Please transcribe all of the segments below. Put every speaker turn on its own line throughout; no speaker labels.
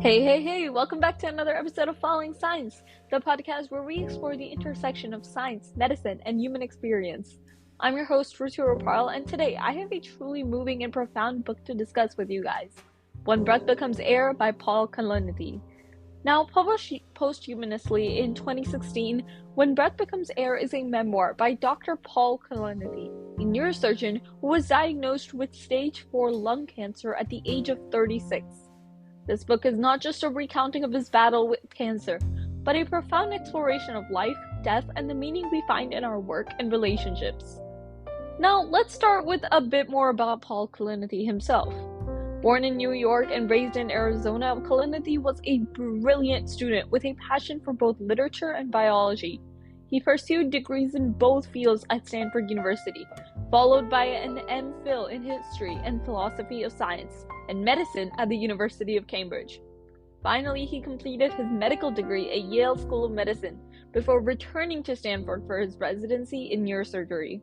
Hey, welcome back to another episode of Following Science, the podcast where we explore the intersection of science, medicine, and human experience. I'm your host, Rutu Parl, and today I have a truly moving and profound book to discuss with you guys, When Breath Becomes Air by Paul Kalanithi. Now, published posthumously in 2016, When Breath Becomes Air is a memoir by Dr. Paul Kalanithi, a neurosurgeon who was diagnosed with stage 4 lung cancer at the age of 36. This book is not just a recounting of his battle with cancer, but a profound exploration of life, death, and the meaning we find in our work and relationships. Now, let's start with a bit more about Paul Kalanithi himself. Born in New York and raised in Arizona, Kalanithi was a brilliant student with a passion for both literature and biology. He pursued degrees in both fields at Stanford University, followed by an MPhil in history and philosophy of science and medicine at the University of Cambridge. Finally, he completed his medical degree at Yale School of Medicine before returning to Stanford for his residency in neurosurgery.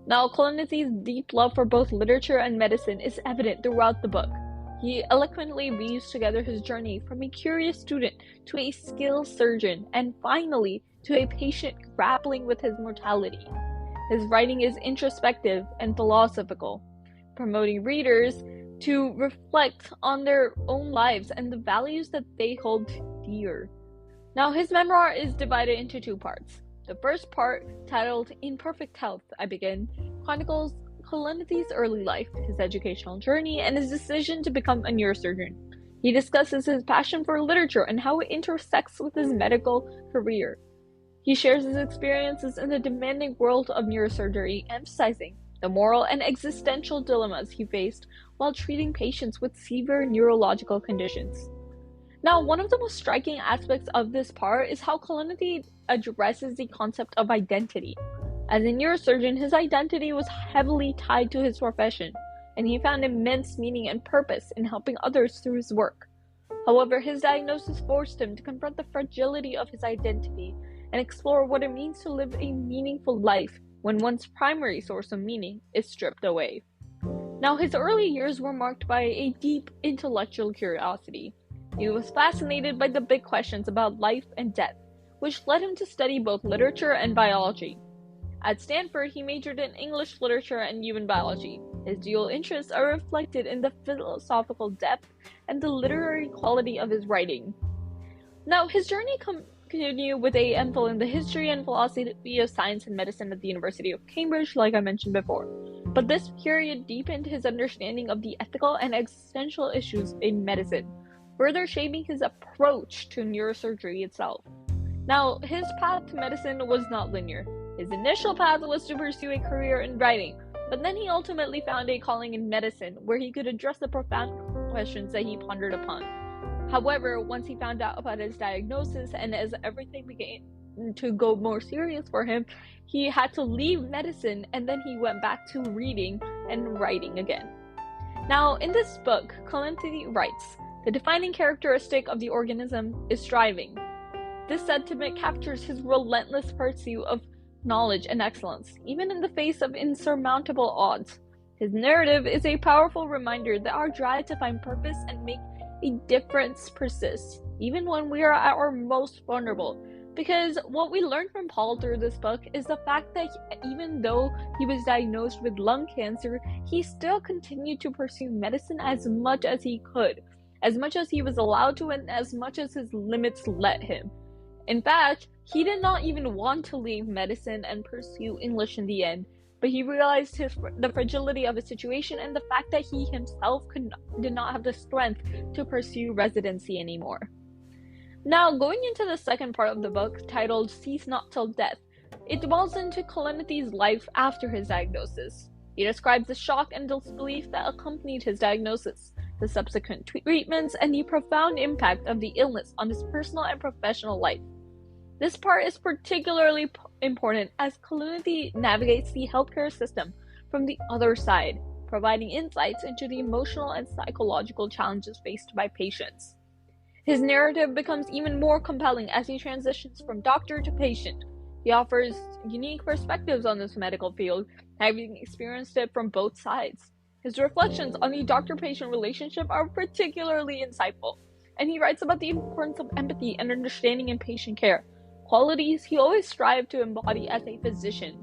Now, Kalanithi's deep love for both literature and medicine is evident throughout the book. He eloquently weaves together his journey from a curious student to a skilled surgeon and finally to a patient grappling with his mortality. His writing is introspective and philosophical, promoting readers to reflect on their own lives and the values that they hold dear. Now, his memoir is divided into two parts. The first part, titled In Perfect Health, I Begin, chronicles Kalanithi's early life, his educational journey, and his decision to become a neurosurgeon. He discusses his passion for literature and how it intersects with his medical career. He shares his experiences in the demanding world of neurosurgery, emphasizing the moral and existential dilemmas he faced while treating patients with severe neurological conditions. Now, one of the most striking aspects of this part is how Kalanithi addresses the concept of identity. As a neurosurgeon, his identity was heavily tied to his profession, and he found immense meaning and purpose in helping others through his work. However, his diagnosis forced him to confront the fragility of his identity and explore what it means to live a meaningful life when one's primary source of meaning is stripped away. Now, his early years were marked by a deep intellectual curiosity. He was fascinated by the big questions about life and death, which led him to study both literature and biology. At Stanford, he majored in English literature and human biology. His dual interests are reflected in the philosophical depth and the literary quality of his writing. Now, his journey continued with a MPhil in the history and philosophy of science and medicine at the University of Cambridge, like I mentioned before. But this period deepened his understanding of the ethical and existential issues in medicine, further shaping his approach to neurosurgery itself. Now, his path to medicine was not linear. His initial path was to pursue a career in writing, but then he ultimately found a calling in medicine where he could address the profound questions that he pondered upon. However, once he found out about his diagnosis and as everything began to go more serious for him, he had to leave medicine and then he went back to reading and writing again. Now, in this book, Kalanithi writes, "The defining characteristic of the organism is striving." This sentiment captures his relentless pursuit of knowledge and excellence, even in the face of insurmountable odds. His narrative is a powerful reminder that our drive to find purpose and make a difference persists, even when we are at our most vulnerable. Because what we learn from Paul through this book is the fact that even though he was diagnosed with lung cancer, he still continued to pursue medicine as much as he could, as much as he was allowed to, and as much as his limits let him. In fact, he did not even want to leave medicine and pursue English in the end, but he realized the fragility of his situation and the fact that he himself did not have the strength to pursue residency anymore. Now, going into the second part of the book, titled Cease Not Till Death, it dwells into Kalanithi's life after his diagnosis. He describes the shock and disbelief that accompanied his diagnosis, the subsequent treatments, and the profound impact of the illness on his personal and professional life. This part is particularly important as Kalanithi navigates the healthcare system from the other side, providing insights into the emotional and psychological challenges faced by patients. His narrative becomes even more compelling as he transitions from doctor to patient. He offers unique perspectives on this medical field, having experienced it from both sides. His reflections on the doctor-patient relationship are particularly insightful, and he writes about the importance of empathy and understanding in patient care, qualities he always strived to embody as a physician.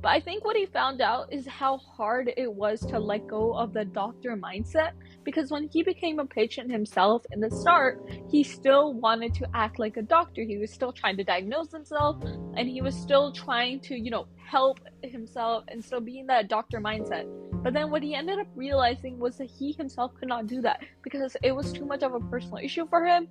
But I think what he found out is how hard it was to let go of the doctor mindset, because when he became a patient himself in the start, he still wanted to act like a doctor. He was still trying to diagnose himself, and he was still trying to, help himself and still be in that doctor mindset. But then what he ended up realizing was that he himself could not do that because it was too much of a personal issue for him.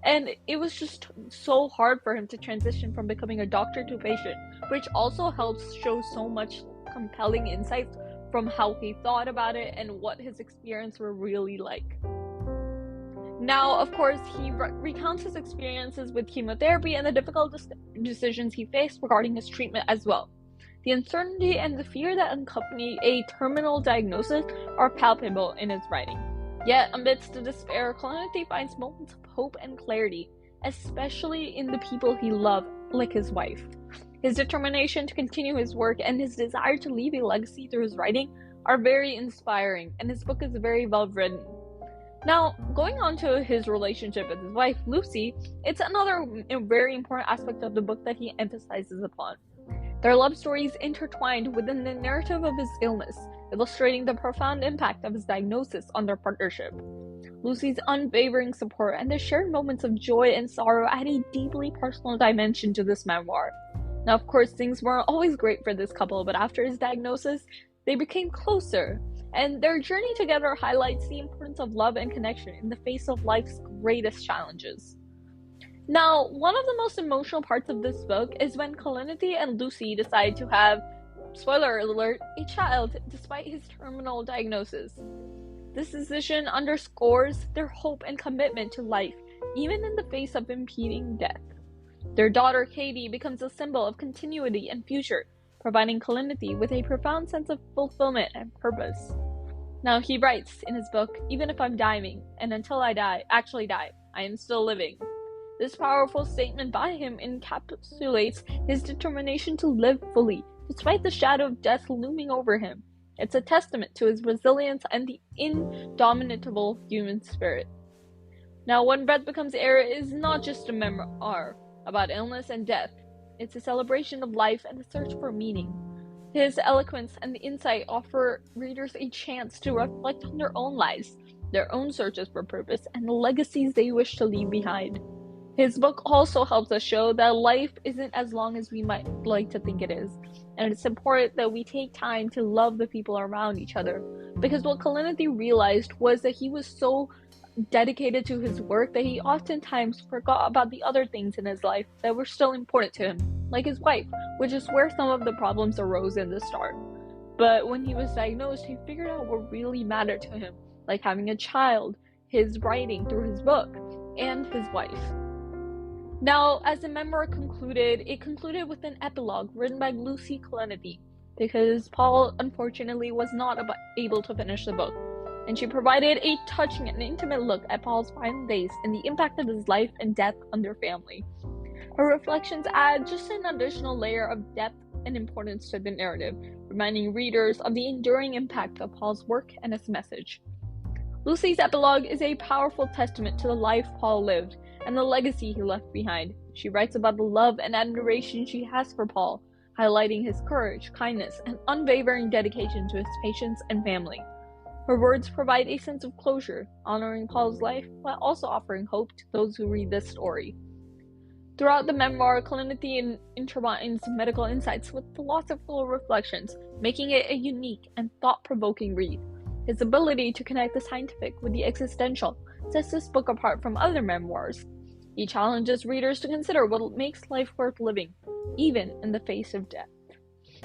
And it was just so hard for him to transition from becoming a doctor to patient, which also helps show so much compelling insights from how he thought about it and what his experience were really like. Now, of course, he recounts his experiences with chemotherapy and the difficult decisions he faced regarding his treatment as well. The uncertainty and the fear that accompany a terminal diagnosis are palpable in his writing. Yet, amidst the despair, Kalanithi finds moments of hope and clarity, especially in the people he loved, like his wife. His determination to continue his work and his desire to leave a legacy through his writing are very inspiring, and his book is very well written. Now, going on to his relationship with his wife, Lucy, it's another very important aspect of the book that he emphasizes upon. Their love story is intertwined within the narrative of his illness, illustrating the profound impact of his diagnosis on their partnership. Lucy's unwavering support and the shared moments of joy and sorrow add a deeply personal dimension to this memoir. Now, of course, things weren't always great for this couple, but after his diagnosis, they became closer, and their journey together highlights the importance of love and connection in the face of life's greatest challenges. Now, one of the most emotional parts of this book is when Kalanithi and Lucy decide to have, spoiler alert, a child despite his terminal diagnosis. This decision underscores their hope and commitment to life, even in the face of impending death. Their daughter Katie becomes a symbol of continuity and future, providing Kalanithi with a profound sense of fulfillment and purpose. Now, he writes in his book, "Even if I'm dying, and until I actually die, I am still living." This powerful statement by him encapsulates his determination to live fully, despite the shadow of death looming over him. It's a testament to his resilience and the indomitable human spirit. Now, When Breath Becomes Air is not just a memoir about illness and death. It's a celebration of life and a search for meaning. His eloquence and insight offer readers a chance to reflect on their own lives, their own searches for purpose, and the legacies they wish to leave behind. His book also helps us show that life isn't as long as we might like to think it is, and it's important that we take time to love the people around each other, because what Kalanithi realized was that he was so dedicated to his work that he oftentimes forgot about the other things in his life that were still important to him, like his wife, which is where some of the problems arose in the start. But when he was diagnosed, he figured out what really mattered to him, like having a child, his writing through his book, and his wife. Now, as the memoir concluded, it concluded with an epilogue written by Lucy Kalanithi, because Paul unfortunately was not able to finish the book, and she provided a touching and intimate look at Paul's final days and the impact of his life and death on their family. Her reflections add just an additional layer of depth and importance to the narrative, reminding readers of the enduring impact of Paul's work and his message. Lucy's epilogue is a powerful testament to the life Paul lived and the legacy he left behind. She writes about the love and admiration she has for Paul, highlighting his courage, kindness, and unwavering dedication to his patients and family. Her words provide a sense of closure, honoring Paul's life, while also offering hope to those who read this story. Throughout the memoir, Kalanithi intertwines medical insights with philosophical reflections, making it a unique and thought-provoking read. His ability to connect the scientific with the existential sets this book apart from other memoirs. He challenges readers to consider what makes life worth living, even in the face of death.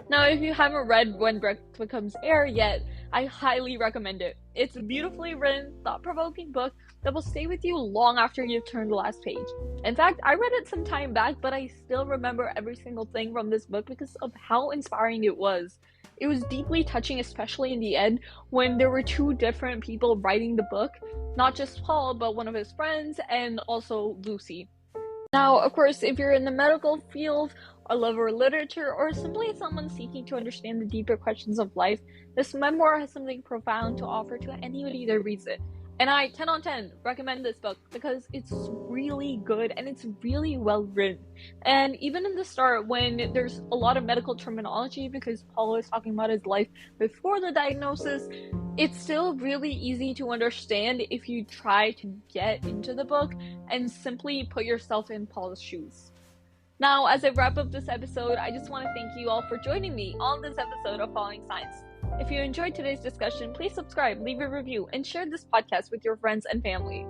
Now, if you haven't read When Breath Becomes Air yet, I highly recommend it. It's a beautifully written, thought-provoking book that will stay with you long after you've turned the last page. In fact, I read it some time back, but I still remember every single thing from this book because of how inspiring it was. It was deeply touching, especially in the end, when there were two different people writing the book. Not just Paul, but one of his friends, and also Lucy. Now, of course, if you're in the medical field, a lover of literature, or simply someone seeking to understand the deeper questions of life, this memoir has something profound to offer to anybody that reads it. And I 10 on 10 recommend this book because it's really good and it's really well written. And even in the start, when there's a lot of medical terminology because Paul is talking about his life before the diagnosis, it's still really easy to understand if you try to get into the book and simply put yourself in Paul's shoes. Now, as I wrap up this episode, I just want to thank you all for joining me on this episode of Following Science. If you enjoyed today's discussion, please subscribe, leave a review, and share this podcast with your friends and family.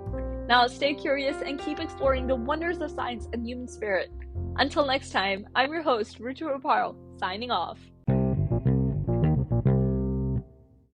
Now, stay curious and keep exploring the wonders of science and human spirit. Until next time, I'm your host, Rutu Raparo, signing off.